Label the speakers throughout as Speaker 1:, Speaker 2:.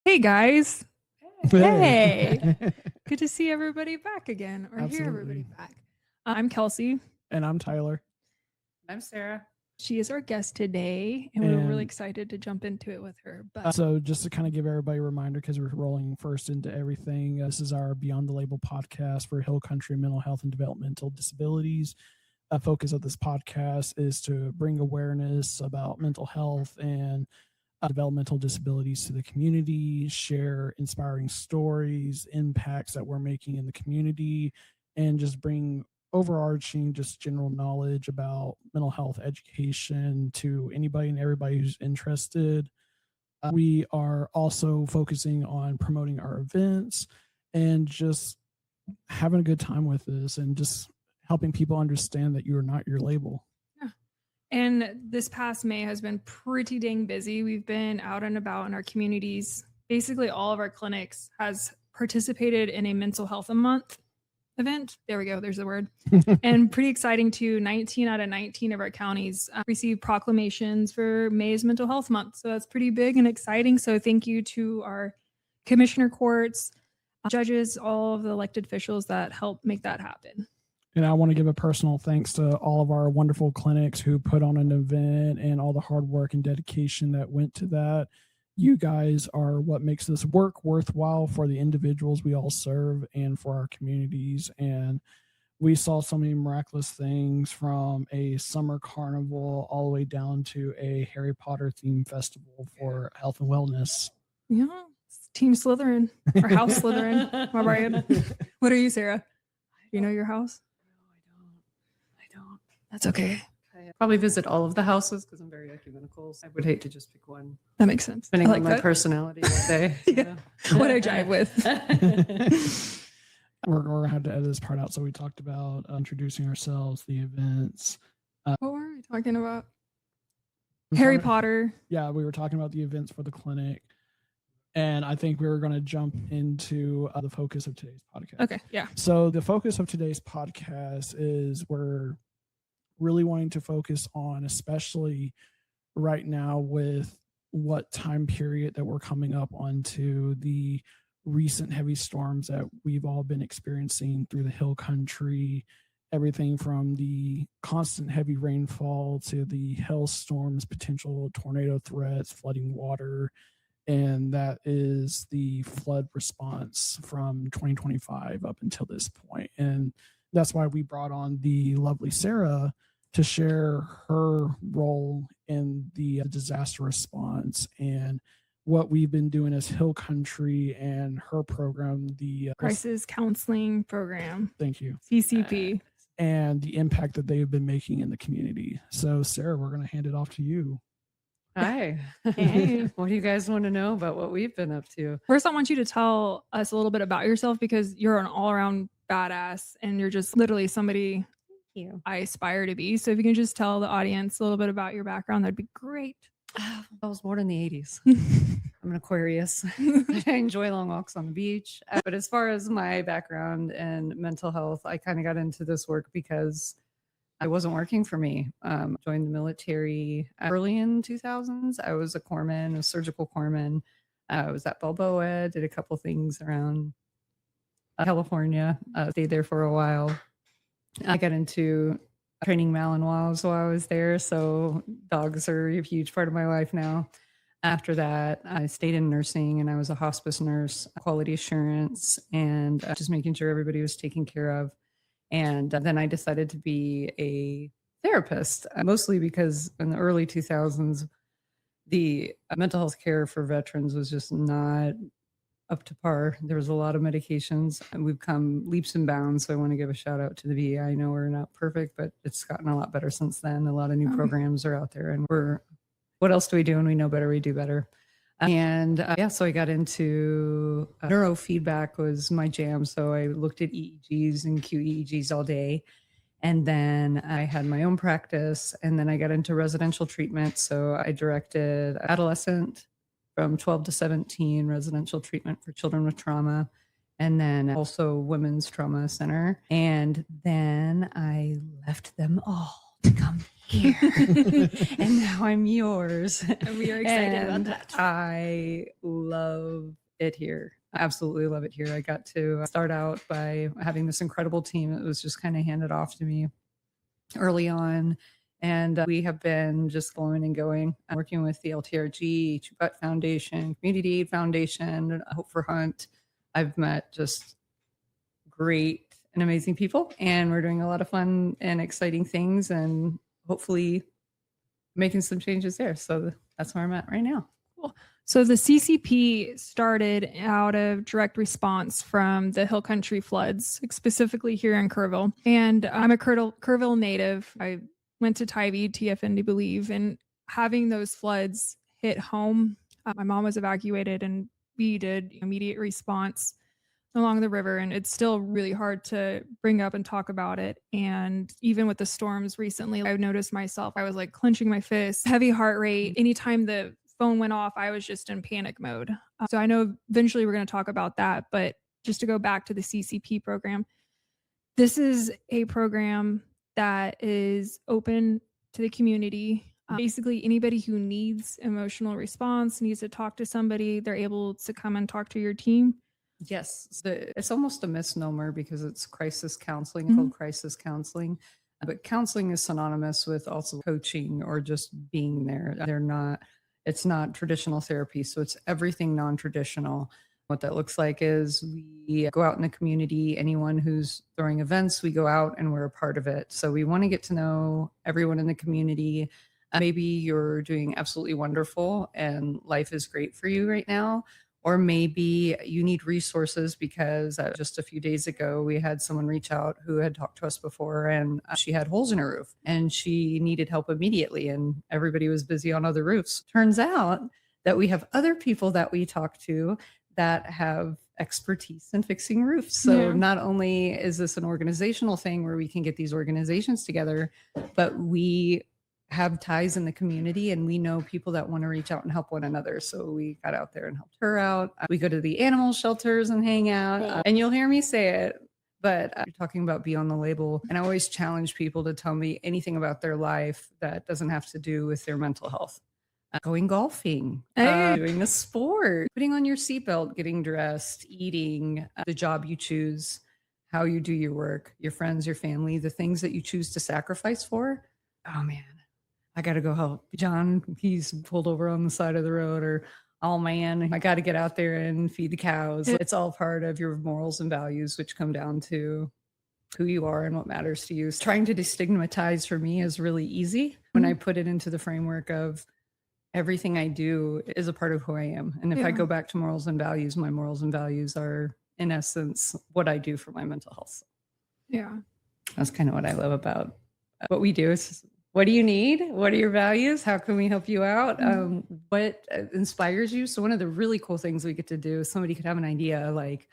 Speaker 1: Hey guys.
Speaker 2: Hey.
Speaker 1: Hey. Good to see everybody back again or hear everybody back. I'm Kelsi.
Speaker 2: And I'm Tyler.
Speaker 3: I'm Sarah.
Speaker 1: She is our guest today, and we're really excited to jump into it with her. But
Speaker 2: so just to kind of give everybody a reminder, because we're rolling first into everything, this is our Beyond the Label podcast for Hill Country Mental Health and Developmental Disabilities. The focus of this podcast is to bring awareness about mental health and developmental disabilities to the community, share inspiring stories, impacts that we're making in the community, and just bring overarching just general knowledge about mental health education to anybody and everybody who's interested. We are also focusing on promoting our events and just having a good time with this and just helping people understand that you are not your label.
Speaker 1: And this past May has been pretty dang busy. We've been out and about in our communities. Basically, all of our clinics has participated in a mental health month event. There we go. There's the word. And pretty exciting too. 19 out of 19 of our counties received proclamations for May's Mental Health Month. So that's pretty big and exciting. So thank you to our commissioner courts, judges, all of the elected officials that helped make that happen.
Speaker 2: And I want to give a personal thanks to all of our wonderful clinics who put on an event and all the hard work and dedication that went to that. You guys are what makes this work worthwhile for the individuals we all serve and for our communities. And we saw so many miraculous things, from a summer carnival all the way down to a Harry Potter themed festival for health and wellness.
Speaker 1: Yeah, Team Slytherin or House Slytherin. What are you, Sarah? Do you know your house? That's okay.
Speaker 3: I probably visit all of the houses because I'm very ecumenical. So I would hate to just pick one.
Speaker 1: That makes sense.
Speaker 3: Depending on my personality that day.
Speaker 1: Yeah. What I jive with.
Speaker 2: We're going to have to edit this part out. So we talked about introducing ourselves, the events.
Speaker 1: What were we talking about? Harry Potter.
Speaker 2: Yeah, we were talking about the events for the clinic. And I think we were going to jump into the focus of today's podcast.
Speaker 1: Okay, yeah.
Speaker 2: So the focus of today's podcast is we're really wanting to focus on, especially right now with what time period that we're coming up onto, the recent heavy storms that we've all been experiencing through the Hill Country, everything from the constant heavy rainfall to the hailstorms, potential tornado threats, flooding water. And that is the flood response from 2025 up until this point. And that's why we brought on the lovely Sarah to share her role in the disaster response and what we've been doing as Hill Country and her program, the
Speaker 1: Crisis Counseling Program.
Speaker 2: Thank you.
Speaker 1: CCP.
Speaker 2: And the impact that they've been making in the community. So Sarah, we're going to hand it off to you.
Speaker 3: Hi.
Speaker 1: Hey.
Speaker 3: What do you guys want to know about what we've been up to?
Speaker 1: First, I want you to tell us a little bit about yourself, because you're an all-around badass and you're just literally somebody I aspire to be. So if you can just tell the audience a little bit about your background, that'd be great.
Speaker 3: I was born in the 80s. I'm an Aquarius. I enjoy long walks on the beach. But as far as my background and mental health, I kind of got into this work because it wasn't working for me. Joined the military early in 2000s. I was a corpsman, a surgical corpsman. I was at Balboa, did a couple things around California, stayed there for a while. I got into training Malinois while I was there. So dogs are a huge part of my life now. After that, I stayed in nursing and I was a hospice nurse, quality assurance, and just making sure everybody was taken care of. And then I decided to be a therapist, mostly because in the early 2000s, the mental health care for veterans was just not up to par. There was a lot of medications, and we've come leaps and bounds. So I want to give a shout out to the VA. I know we're not perfect, but it's gotten a lot better since then. A lot of new programs are out there, and what else do we do when we know better? We do better. And so I got into neurofeedback was my jam. So I looked at EEGs and QEEGs all day. And then I had my own practice, and then I got into residential treatment. So I directed adolescent from 12 to 17 residential treatment for children with trauma, and then also women's trauma center. And then I left them all to come here. And now I'm yours.
Speaker 1: And we are excited about that.
Speaker 3: I love it here. I absolutely love it here. I got to start out by having this incredible team that was just kind of handed off to me early on. And we have been just going and going, working with the LTRG, Chubat Foundation, Community Aid Foundation, Hope for Hunt. I've met just great and amazing people, and we're doing a lot of fun and exciting things and hopefully making some changes there. So that's where I'm at right now.
Speaker 1: Cool. So the CCP started out of direct response from the Hill Country floods, specifically here in Kerrville. And I'm a Kerrville native. I went to Tybee, TFN to believe, and having those floods hit home, my mom was evacuated and we did immediate response along the river. And it's still really hard to bring up and talk about it. And even with the storms recently, I've noticed myself, I was like clenching my fists, heavy heart rate. Anytime the phone went off, I was just in panic mode. So I know eventually we're going to talk about that, but just to go back to the CCP program, this is a program that is open to the community. Basically, anybody who needs emotional response, needs to talk to somebody, they're able to come and talk to your team.
Speaker 3: Yes, it's almost a misnomer because it's crisis counseling, called crisis counseling. But counseling is synonymous with also coaching or just being there. It's not traditional therapy. So it's everything non-traditional. What that looks like is we go out in the community, anyone who's throwing events, we go out and we're a part of it. So we want to get to know everyone in the community. Maybe you're doing absolutely wonderful and life is great for you right now. Or maybe you need resources because just a few days ago, we had someone reach out who had talked to us before and she had holes in her roof and she needed help immediately and everybody was busy on other roofs. Turns out that we have other people that we talk to that have expertise in fixing roofs. So not only is this an organizational thing where we can get these organizations together, but we have ties in the community and we know people that want to reach out and help one another. So we got out there and helped her out. We go to the animal shelters and hang out and you'll hear me say it, but you're talking about Be on the Label. And I always challenge people to tell me anything about their life that doesn't have to do with their mental health. Going golfing, doing a sport, putting on your seatbelt, getting dressed, eating, the job you choose, how you do your work, your friends, your family, the things that you choose to sacrifice for. Oh man, I got to go help John. He's pulled over on the side of the road, or oh man, I got to get out there and feed the cows. It's all part of your morals and values, which come down to who you are and what matters to you. Trying to destigmatize for me is really easy when I put it into the framework of everything I do is a part of who I am. And if I go back to morals and values, my morals and values are in essence what I do for my mental health.
Speaker 1: Yeah.
Speaker 3: That's kind of what I love about what we do. Is what do you need? What are your values? How can we help you out? What inspires you? So one of the really cool things we get to do is somebody could have an idea like,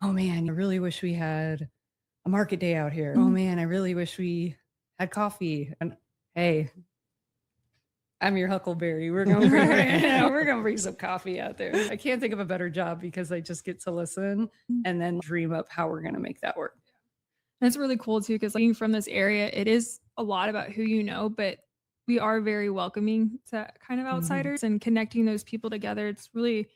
Speaker 3: oh man, I really wish we had a market day out here. Oh man, I really wish we had coffee. And hey, I'm your Huckleberry. We're going to bring some coffee out there. I can't think of a better job because I just get to listen and then dream up how we're going to make that work.
Speaker 1: And it's really cool too, because being from this area, it is a lot about who you know, but we are very welcoming to kind of outsiders and connecting those people together. It's really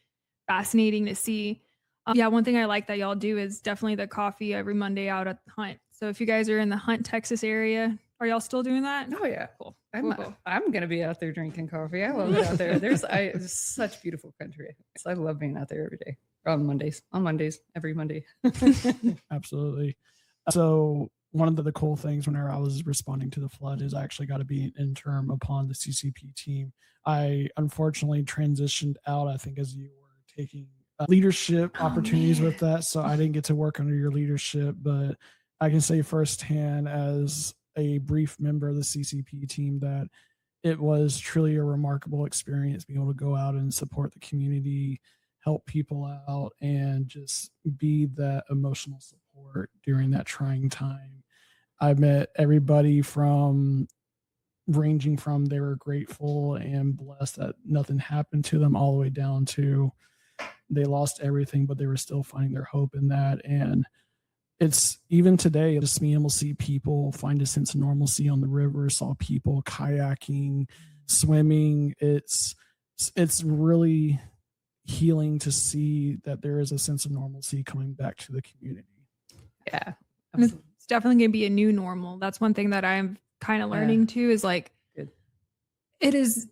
Speaker 1: fascinating to see. One thing I like that y'all do is definitely the coffee every Monday out at the Hunt. So if you guys are in the Hunt, Texas area, are y'all still doing that?
Speaker 3: Oh yeah,
Speaker 1: cool.
Speaker 3: I'm gonna be out there drinking coffee. I love it out there. It's such beautiful country. So I love being out there every day. On Mondays, every Monday.
Speaker 2: Absolutely. So one of the cool things whenever I was responding to the flood is I actually got to be an intern upon the CCP team. I unfortunately transitioned out, I think, as you were taking leadership opportunities with that. So I didn't get to work under your leadership, but I can say firsthand as a brief member of the CCP team that it was truly a remarkable experience being able to go out and support the community, help people out, and just be that emotional support during that trying time. I met everybody from ranging from they were grateful and blessed that nothing happened to them all the way down to they lost everything, but they were still finding their hope in that. And it's even today, just being able to see people find a sense of normalcy on the river, saw people kayaking, swimming. It's really healing to see that there is a sense of normalcy coming back to the community.
Speaker 3: Yeah.
Speaker 1: And it's definitely going to be a new normal. That's one thing that I'm kind of learning too, is like, it is,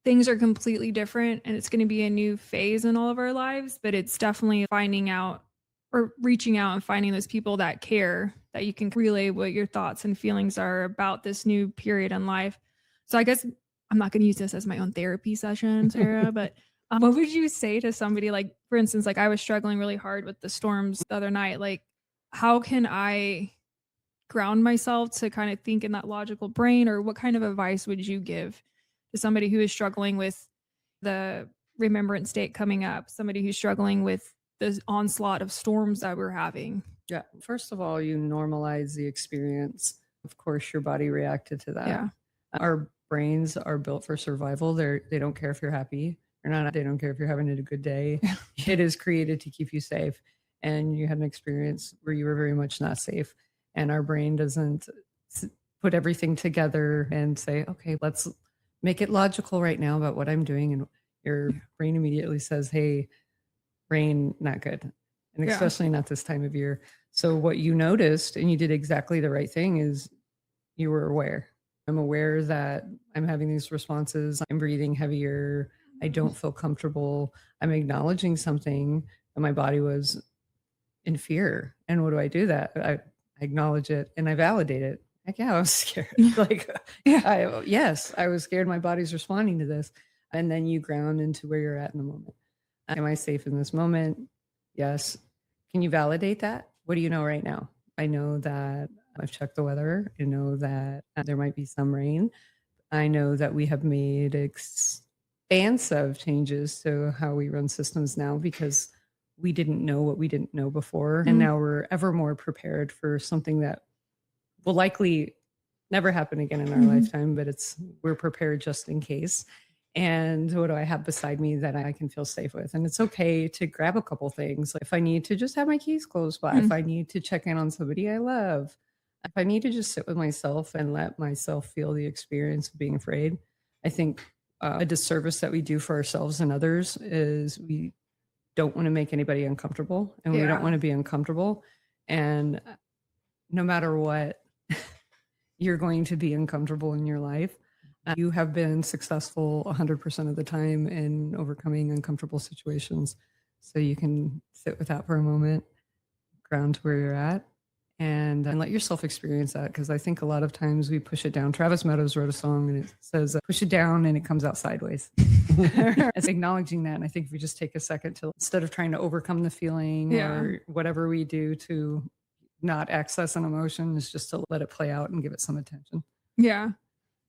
Speaker 1: things are completely different and it's going to be a new phase in all of our lives, but it's definitely finding out or reaching out and finding those people that care, that you can relay what your thoughts and feelings are about this new period in life. So I guess I'm not going to use this as my own therapy session, Sarah, but what would you say to somebody, like, for instance, like I was struggling really hard with the storms the other night. Like, how can I ground myself to kind of think in that logical brain, or what kind of advice would you give to somebody who is struggling with the remembrance date coming up, somebody who's struggling with the onslaught of storms that we're having?
Speaker 3: Yeah. First of all, you normalize the experience. Of course, your body reacted to that.
Speaker 1: Yeah.
Speaker 3: Our brains are built for survival. They don't care if you're happy or not. They don't care if you're having a good day. It is created to keep you safe. And you had an experience where you were very much not safe. And our brain doesn't put everything together and say, okay, let's make it logical right now about what I'm doing. And your brain immediately says, hey, rain, not good. And especially not this time of year. So what you noticed, and you did exactly the right thing, is you were aware. I'm aware that I'm having these responses. I'm breathing heavier. I don't feel comfortable. I'm acknowledging something, and my body was in fear. And what do I do that? I acknowledge it and I validate it. Like, yeah, I was scared. Like, yes, I was scared. My body's responding to this. And then you ground into where you're at in the moment. Am I safe in this moment? Yes. Can you validate that? What do you know right now? I know that I've checked the weather. I know that there might be some rain. I know that we have made expansive changes to how we run systems now because we didn't know what we didn't know before. And now we're ever more prepared for something that will likely never happen again in our lifetime, but we're prepared just in case. And what do I have beside me that I can feel safe with? And it's okay to grab a couple things. If I need to just have my keys close by, if I need to check in on somebody I love, if I need to just sit with myself and let myself feel the experience of being afraid. I think a disservice that we do for ourselves and others is we don't want to make anybody uncomfortable, and we don't want to be uncomfortable. And no matter what, you're going to be uncomfortable in your life. You have been successful 100% of the time in overcoming uncomfortable situations. So you can sit with that for a moment, ground to where you're at, and let yourself experience that. Because I think a lot of times we push it down. Travis Meadows wrote a song and it says, push it down and it comes out sideways. It's acknowledging that. And I think if we just take a second to, instead of trying to overcome the feeling or whatever we do to not access an emotion, is just to let it play out and give it some attention.
Speaker 1: Yeah.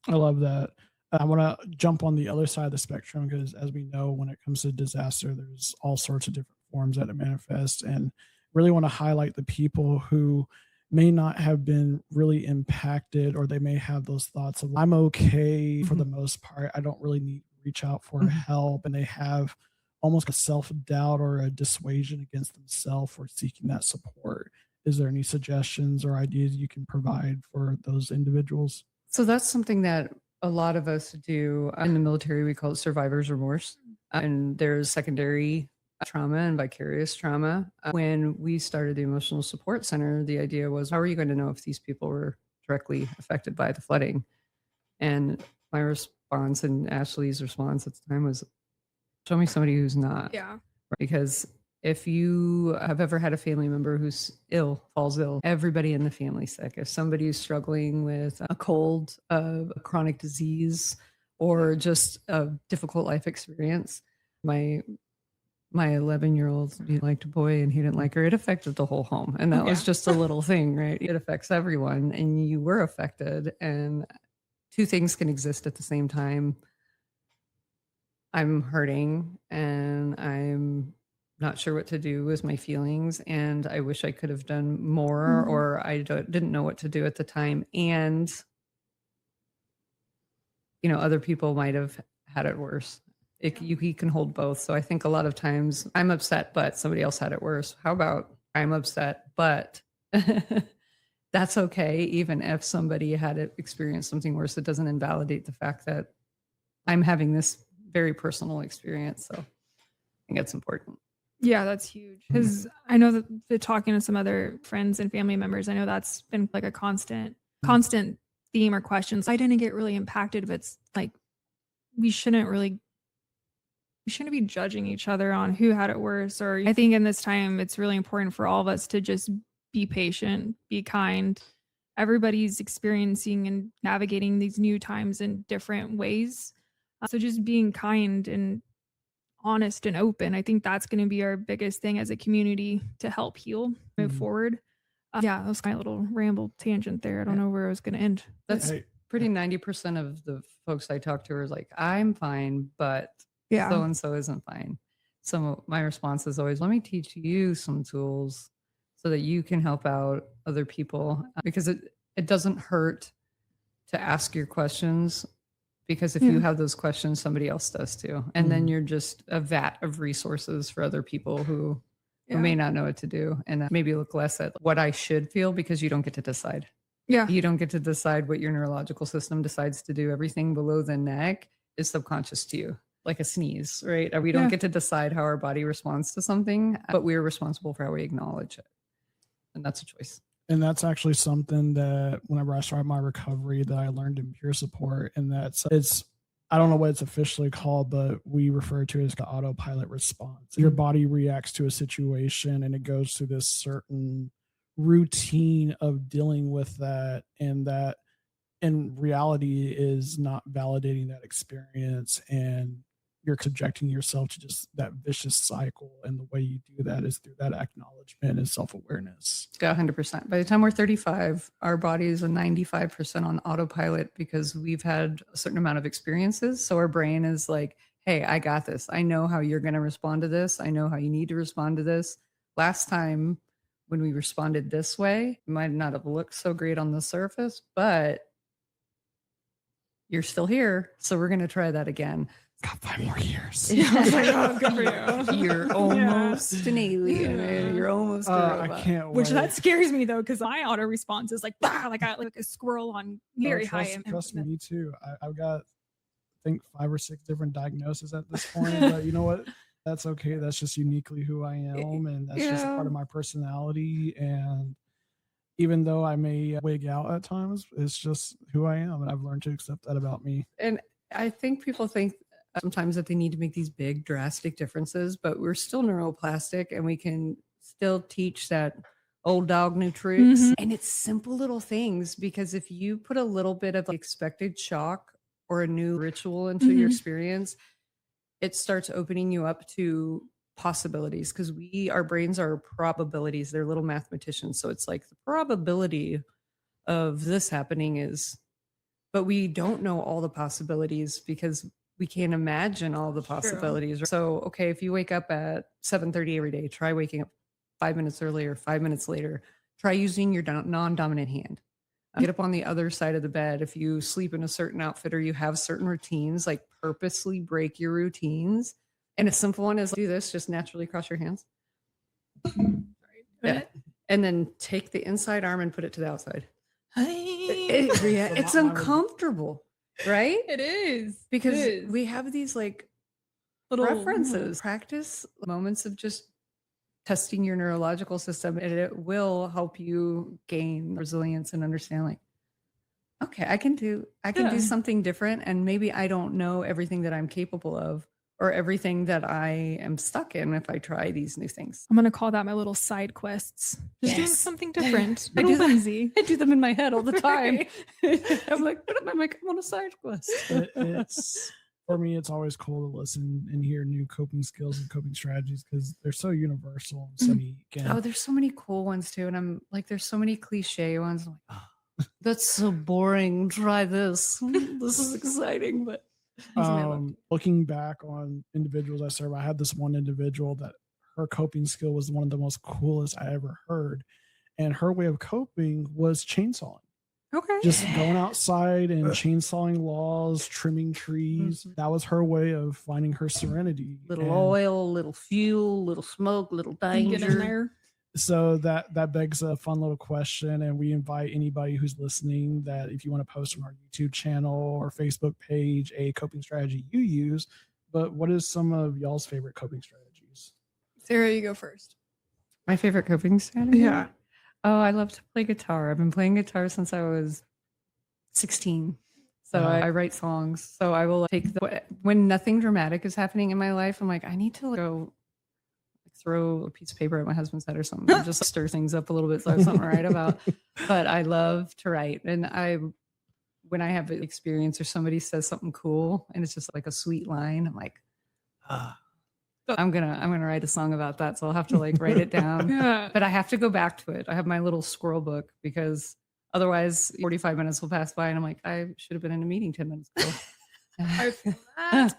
Speaker 2: I love that. I want to jump on the other side of the spectrum because, as we know, when it comes to disaster, there's all sorts of different forms that it manifests, and really want to highlight the people who may not have been really impacted, or they may have those thoughts of, I'm okay for the most part. I don't really need to reach out for help. And they have almost a self-doubt or a dissuasion against themselves for seeking that support. Is there any suggestions or ideas you can provide for those individuals?
Speaker 3: So that's something that a lot of us do in the military. We call it survivor's remorse. And there's secondary trauma and vicarious trauma. When we started the Emotional Support Center, the idea was, how are you going to know if these people were directly affected by the flooding? And my response and Ashley's response at the time was, show me somebody who's not.
Speaker 1: Yeah.
Speaker 3: Because if you have ever had a family member who's ill, falls ill, everybody in the family's sick. If somebody is struggling with a cold, a chronic disease, or just a difficult life experience, my 11-year-old, he liked a boy and he didn't like her. It affected the whole home. And that was just a little thing, right? It affects everyone, and you were affected. And two things can exist at the same time. I'm hurting and I'm not sure what to do with my feelings, and I wish I could have done more, or I didn't know what to do at the time. And, other people might have had it worse. You can hold both. So I think a lot of times I'm upset, but somebody else had it worse. How about I'm upset, but That's okay. Even if somebody had experienced something worse, it doesn't invalidate the fact that I'm having this very personal experience. So I think it's important.
Speaker 1: Yeah, that's huge. Because I know that talking to some other friends and family members, I know that's been like a constant theme or questions. I didn't get really impacted, but it's like we shouldn't be judging each other on who had it worse. Or I think in this time, it's really important for all of us to just be patient, be kind. Everybody's experiencing and navigating these new times in different ways. So just being kind and honest and open, I think that's going to be our biggest thing as a community to help heal, move forward. Yeah, that was my little ramble tangent there. I don't know where I was going to end.
Speaker 3: That's pretty 90% of the folks I talk to are like, I'm fine, but so-and-so isn't fine. So my response is always, let me teach you some tools so that you can help out other people, because it doesn't hurt to ask your questions, because if you have those questions, somebody else does too. And then you're just a vat of resources for other people who may not know what to do, and maybe look less at what I should feel, because you don't get to decide.
Speaker 1: Yeah.
Speaker 3: You don't get to decide what your neurological system decides to do. Everything below the neck is subconscious to you, like a sneeze, right? We don't get to decide how our body responds to something, but we're responsible for how we acknowledge it. And that's a choice.
Speaker 2: And that's actually something that whenever I started my recovery that I learned in peer support, and I don't know what it's officially called, but we refer to it as the autopilot response. Your body reacts to a situation and it goes through this certain routine of dealing with that, and that in reality is not validating that experience, and you're subjecting yourself to just that vicious cycle. And the way you do that is through that acknowledgement and self-awareness.
Speaker 3: Yeah, 100%. By the time we're 35, our bodies are 95% on autopilot, because we've had a certain amount of experiences. So our brain is like, hey, I got this. I know how you're going to respond to this. I know how you need to respond to this. Last time when we responded this way, it might not have looked so great on the surface, but you're still here. So we're going to try that again.
Speaker 2: Got 5 more years.
Speaker 1: I was like, oh, good for you.
Speaker 3: You're almost an alien. You're almost a robot.
Speaker 2: I can't wait.
Speaker 1: Which that scares me though, because my auto response is like, like a squirrel on very high.
Speaker 2: Trust me too. I've got, I think, 5 or 6 different diagnoses at this point. But you know what? That's okay. That's just uniquely who I am, and that's just a part of my personality. And even though I may wig out at times, it's just who I am, and I've learned to accept that about me.
Speaker 3: And I think people think sometimes that they need to make these big drastic differences, but we're still neuroplastic, and we can still teach that old dog new tricks. And it's simple little things, because if you put a little bit of expected shock or a new ritual into your experience, it starts opening you up to possibilities, because our brains are probabilities. They're little mathematicians. So it's like the probability of this happening is, but we don't know all the possibilities because we can't imagine all the possibilities. True. So, okay, if you wake up at 7:30 every day, try waking up 5 minutes earlier, 5 minutes later. Try using your non-dominant hand. Get up on the other side of the bed. If you sleep in a certain outfit or you have certain routines, like purposely break your routines. And a simple one is do this, just naturally cross your hands. Yeah. And then take the inside arm and put it to the outside. It's uncomfortable, right?
Speaker 1: It is.
Speaker 3: Because we have these like little references. Practice moments of just testing your neurological system, and it will help you gain resilience and understand, like, okay, I can do something different, and maybe I don't know everything that I'm capable of or everything that I am stuck in if I try these new things.
Speaker 1: I'm gonna call that my little side quests. Just doing something different.
Speaker 3: I do them in my head all the time. I'm like, what am I making on a side quest?
Speaker 2: It's for me, it's always cool to listen and hear new coping skills and coping strategies, because they're so universal and so unique.
Speaker 3: Oh, there's so many cool ones too. And I'm like, there's so many cliche ones. I'm like, oh, that's so boring. Try this. This is exciting. But
Speaker 2: looking back on individuals I serve, I had this one individual that her coping skill was one of the most coolest I ever heard. And her way of coping was chainsawing.
Speaker 1: Okay.
Speaker 2: Just going outside and chainsawing logs, trimming trees. That was her way of finding her serenity.
Speaker 3: Little oil, little fuel, little smoke, little danger.
Speaker 1: Get in there.
Speaker 2: So that begs a fun little question, and we invite anybody who's listening that if you want to post on our YouTube channel or Facebook page a coping strategy you use, but what is some of y'all's favorite coping strategies?
Speaker 1: Sarah, you go first.
Speaker 3: My favorite coping strategy?
Speaker 1: Yeah.
Speaker 3: Oh, I love to play guitar. I've been playing guitar since I was 16. So
Speaker 2: Wow.
Speaker 3: I write songs. So I will take when nothing dramatic is happening in my life, I'm like, I need to go throw a piece of paper at my husband's head or something, and just stir things up a little bit so I have something to write about. But I love to write. And when I have an experience or somebody says something cool and it's just like a sweet line, I'm like, I'm gonna write a song about that. So I'll have to like write it down.
Speaker 1: Yeah.
Speaker 3: But I have to go back to it. I have my little squirrel book because otherwise 45 minutes will pass by and I'm like, I should have been in a meeting 10 minutes ago.
Speaker 1: I feel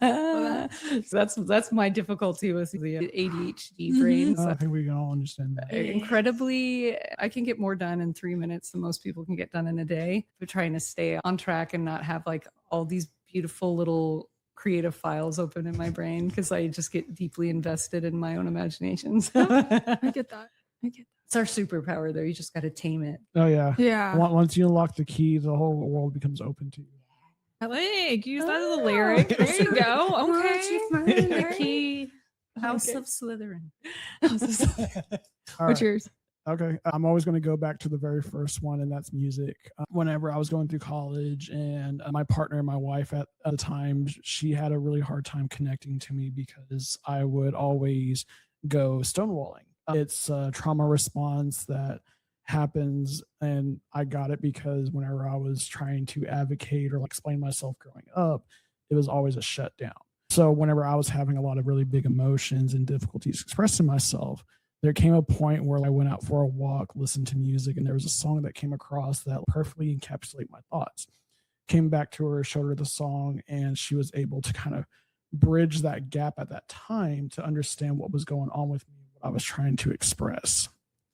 Speaker 1: that.
Speaker 3: So that's my difficulty with the ADHD brain.
Speaker 2: I think we can all understand that.
Speaker 3: Incredibly, I can get more done in 3 minutes than most people can get done in a day. We're trying to stay on track and not have like all these beautiful little creative files open in my brain because I just get deeply invested in my own imaginations.
Speaker 1: I get that.
Speaker 3: It's our superpower though. You just got to tame it.
Speaker 2: Oh yeah.
Speaker 1: Yeah.
Speaker 2: Once you unlock the key, the whole world becomes open to you.
Speaker 1: Like, use that as a lyric. There you go. Okay.
Speaker 3: The key. House
Speaker 1: Okay.
Speaker 3: of Slytherin.
Speaker 2: All
Speaker 1: What's
Speaker 2: right.
Speaker 1: yours?
Speaker 2: Okay. I'm always going to go back to the very first one, and that's music. Whenever I was going through college, and my partner, my wife at the time, she had a really hard time connecting to me because I would always go stonewalling. It's a trauma response that happens, and I got it because whenever I was trying to advocate or explain myself growing up, it was always a shutdown. So whenever I was having a lot of really big emotions and difficulties expressing myself, there came a point where I went out for a walk, listened to music, and there was a song that came across that perfectly encapsulated my thoughts. Came back to her, showed her the song, and she was able to kind of bridge that gap at that time to understand what was going on with me, what I was trying to express.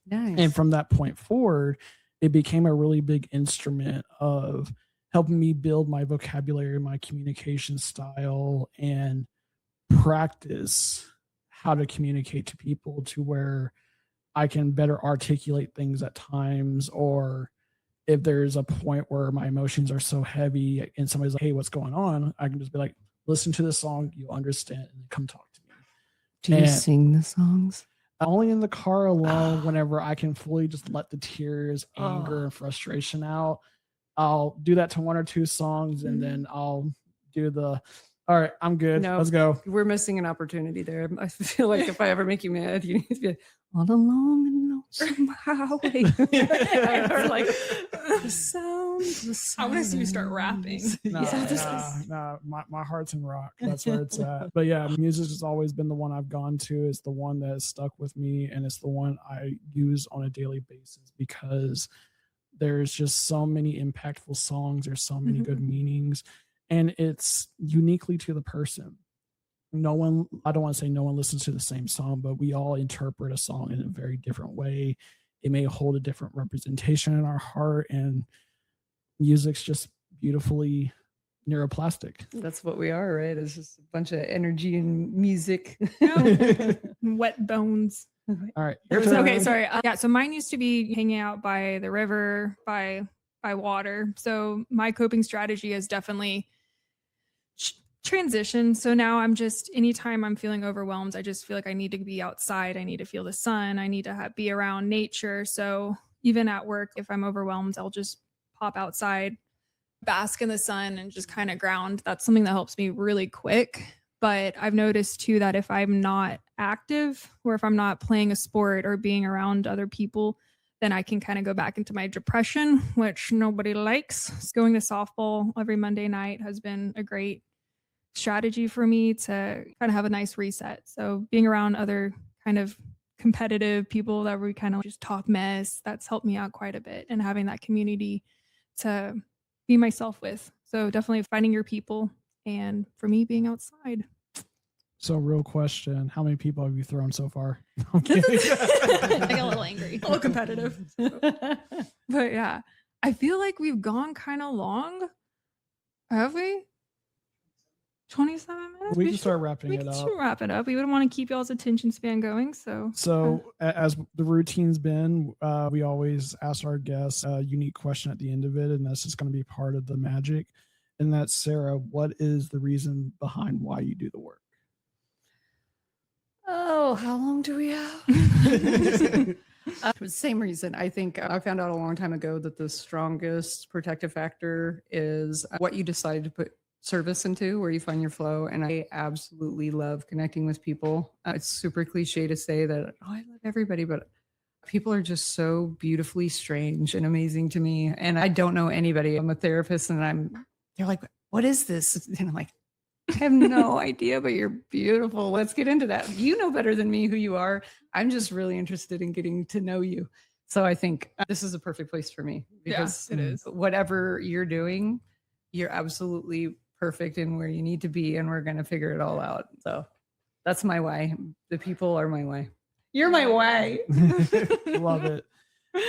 Speaker 3: Nice.
Speaker 2: And from that point forward, it became a really big instrument of helping me build my vocabulary, my communication style, and practice how to communicate to people to where I can better articulate things at times, or if there's a point where my emotions are so heavy and somebody's like, hey, what's going on? I can just be like, listen to this song, you'll understand, and come talk to me.
Speaker 3: Do you sing the songs?
Speaker 2: Only in the car alone, whenever I can fully just let the tears, anger, and frustration out. I'll do that to one or two songs, and then I'll do the, all right, I'm good.
Speaker 3: No.
Speaker 2: Let's go.
Speaker 3: We're missing an opportunity there. I feel like if I ever make you mad, you need to be like, on a long and lonesome highway. Or like, the sound.
Speaker 1: I want to see you start rapping.
Speaker 2: My heart's in rock. That's where it's at. But yeah, music has always been the one I've gone to. It's the one that has stuck with me, and it's the one I use on a daily basis because there's just so many impactful songs. There's so many good meanings, and it's uniquely to the person. I don't want to say no one listens to the same song, but we all interpret a song in a very different way. It may hold a different representation in our heart, and music's just beautifully neuroplastic.
Speaker 3: That's what we are, right? It's just a bunch of energy and music.
Speaker 1: Wet bones.
Speaker 2: All right.
Speaker 1: Okay, sorry. So mine used to be hanging out by the river, by water. So my coping strategy has definitely transitioned. So now I'm just, anytime I'm feeling overwhelmed, I just feel like I need to be outside. I need to feel the sun. I need to be around nature. So even at work, if I'm overwhelmed, I'll just pop outside, bask in the sun, and just kind of ground. That's something that helps me really quick. But I've noticed too that if I'm not active, or if I'm not playing a sport or being around other people, then I can kind of go back into my depression, which nobody likes. Going to softball every Monday night has been a great strategy for me to kind of have a nice reset. So being around other kind of competitive people that we kind of just talk mess, that's helped me out quite a bit, and having that community to be myself with. So definitely finding your people, and for me, being outside.
Speaker 2: So real question, how many people have you thrown so far?
Speaker 1: I get a little angry, a little competitive. But yeah, I feel like we've gone kind of long. Have we? 27 minutes.
Speaker 2: We can start wrapping
Speaker 1: we
Speaker 2: it
Speaker 1: can
Speaker 2: up.
Speaker 1: should wrap it up. We would want to keep y'all's attention span going.
Speaker 2: So as the routine's been, we always ask our guests a unique question at the end of it, and that's just going to be part of the magic. And that's, Sarah, what is the reason behind why you do the work?
Speaker 3: Oh, how long do we have? Same reason. I think I found out a long time ago that the strongest protective factor is what you decide to put service into, where you find your flow. And I absolutely love connecting with people. It's super cliche to say that, oh, I love everybody, but people are just so beautifully strange and amazing to me. And I don't know anybody. I'm a therapist and they're like, what is this? And I'm like, I have no idea, but you're beautiful. Let's get into that. You know better than me who you are. I'm just really interested in getting to know you. So I think this is a perfect place for me because
Speaker 1: it is.
Speaker 3: Whatever you're doing, you're absolutely perfect in where you need to be, and we're going to figure it all out. So that's my why. The people are my why. You're my why.
Speaker 2: Love it.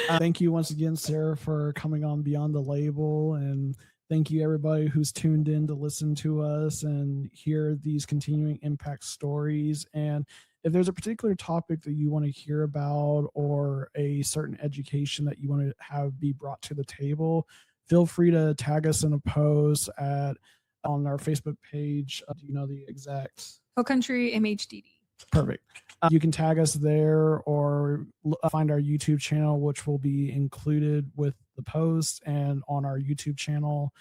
Speaker 2: Thank you once again, Sarah, for coming on Beyond the Label, and thank you everybody who's tuned in to listen to us and hear these continuing impact stories. And if there's a particular topic that you want to hear about or a certain education that you want to have be brought to the table, feel free to tag us in a post on our Facebook page. Do you know the exact?
Speaker 1: Hill Country MHDD.
Speaker 2: Perfect. You can tag us there or find our YouTube channel, which will be included with the post, and on our YouTube channel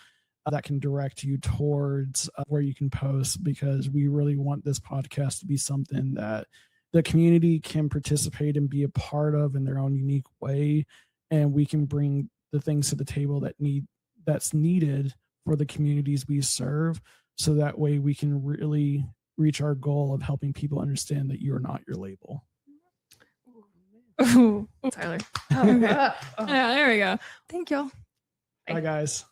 Speaker 2: that can direct you towards where you can post, because we really want this podcast to be something that the community can participate and be a part of in their own unique way, and we can bring the things to the table that's needed for the communities we serve, so that way we can really reach our goal of helping people understand that you're not your label.
Speaker 1: Ooh, Tyler. Okay. Yeah, there we go. Thank y'all.
Speaker 2: Bye, guys.